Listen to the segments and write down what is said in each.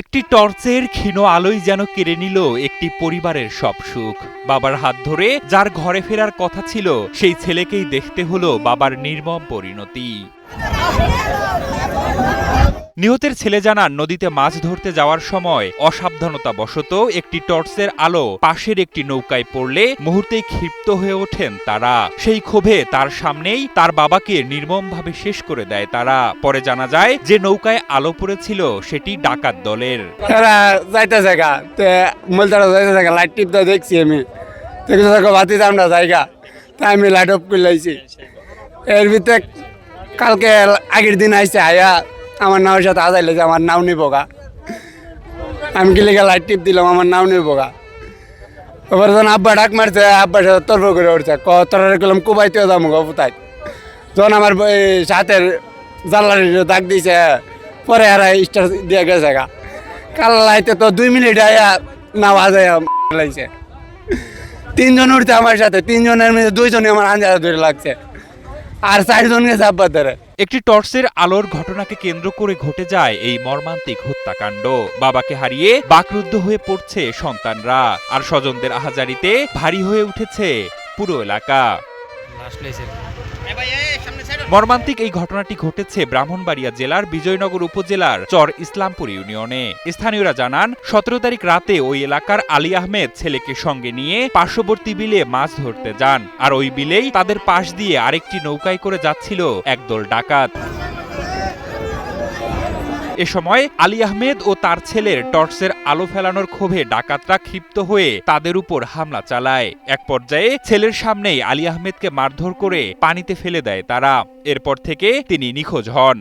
একটি টর্চের ক্ষীণ আলোই যেন কেড়ে নিল একটি পরিবারের সব সুখ। বাবার হাত ধরে যার ঘরে ফেরার কথা ছিল, সেই ছেলেকেই দেখতে হলো বাবার নির্মম পরিণতি। নিহতের ছেলে জানান, নদীতে মাছ ধরতে যাওয়ার সময় অসাবধানতাবশত একটি টর্চের আলো পাশের একটি নৌকায় পড়লে মুহূর্তেই ক্ষিপ্ত হয়ে ওঠেন তারা। সেই ক্ষোভে তার সামনেই তার বাবাকে নির্মমভাবে শেষ করে দেয় তারা। পরে জানা যায় যে নৌকায় আলো পড়েছিল সেটি ডাকাত দলের। লাইট টিপটা দেখছি আমি, বাতি আমরা জায়গা তাই আমি লাইট অফ করে লাইছি। এর ভিতরে কালকে আগের দিন আইসে আয়া আমার নাওর সাথে আজাইলে যে আমার নাও নিব গা। আমি কি লেগে লাইট টিপ দিলাম, আমার নাও নিব গা। এবার যখন আব্বা ডাক মারছে, আব্বার সাথে তর্ক করে উঠছে, তরারে করলাম কুবাইতেও যাবো গা কোথায়। যখন আমার সাথের জানলার ডাক দিয়েছে, পরে আর স্টার দিয়ে গেছে গা। কাল লাইতে তো 2 মিনিট আয়া নাও আজাই লাইছে। 3 জন উঠছে আমার সাথে, 3 জনের মধ্যে 2 জনই আমার আঞ্জারা ধরে লাগছে, আর 4 জন গেছে আব্বার ধরে। একটি টর্চের আলোর ঘটনাকে কেন্দ্র করে ঘটে যায় এই মর্মান্তিক হত্যাকাণ্ড। বাবাকে হারিয়ে বাকরুদ্ধ হয়ে পড়ছে সন্তানরা, আর স্বজনদের আহাজারিতে ভারী হয়ে উঠেছে পুরো এলাকা। মর্মান্তিক এই ঘটনাটি ঘটেছে ব্রাহ্মণবাড়িয়া জেলার বিজয়নগর উপজেলার চর ইসলামপুর ইউনিয়নে। স্থানীয়রা জানান, 17 তারিখ রাতে ওই এলাকার আলী আহমেদ ছেলেকে সঙ্গে নিয়ে পার্শ্ববর্তী বিলে মাছ ধরতে যান, আর ওই বিলেই তাদের পাশ দিয়ে আরেকটি নৌকায় করে যাচ্ছিল একদল ডাকাত। এ সময় আলী আহমেদ ও তার ছেলের টর্চের আলো ফেলানোর ক্ষোভে ডাকাতরা ক্ষিপ্ত হয়ে তাদের উপর হামলা চালায়। এক পর্যায়ে ছেলের সামনেই আলী আহমেদকে মারধর করে পানিতে ফেলে দেয় তারা। এরপর থেকে তিনি নিখোঁজ হন।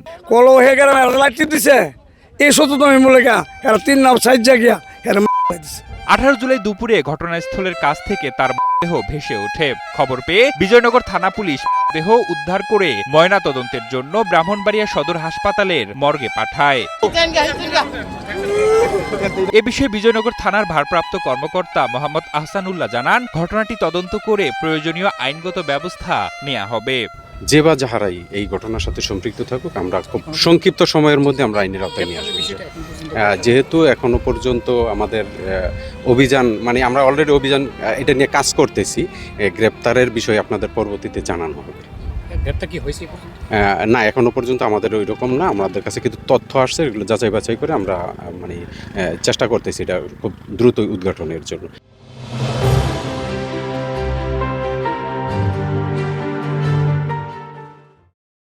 18 জুলাই দুপুরে ঘটনাস্থলের কাছ থেকে তার দেহ ভেসে ওঠে। খবর পেয়ে বিজয়নগর থানা পুলিশ দেহ উদ্ধার করে ময়না তদন্তের জন্য ব্রাহ্মণবাড়িয়া সদর হাসপাতালের মর্গে পাঠায়। এ বিষয়ে বিজয়নগর থানার ভারপ্রাপ্ত কর্মকর্তা মোহাম্মদ আহসানুল্লাহ জানান, ঘটনাটি তদন্ত করে প্রয়োজনীয় আইনগত ব্যবস্থা নেওয়া হবে। যে বা যাহারাই এই ঘটনার সাথে সম্পৃক্ত থাকুক, আমরা খুব সংক্ষিপ্ত সময়ের মধ্যে আমরা আইনের আওতায় নিয়ে আসবো। যেহেতু এখনো পর্যন্ত আমাদের অভিযান, মানে আমরা অলরেডি অভিযান এটা নিয়ে কাজ করতেছি, গ্রেপ্তারের বিষয়ে আপনাদের পরবর্তীতে জানানো হবে। না, এখনো পর্যন্ত আমাদের ওই রকম না, আমাদের কাছে কিন্তু তথ্য আসছে, এগুলো যাচাই বাছাই করে আমরা চেষ্টা করতেছি এটা খুব দ্রুত উদ্ঘাটনের জন্য।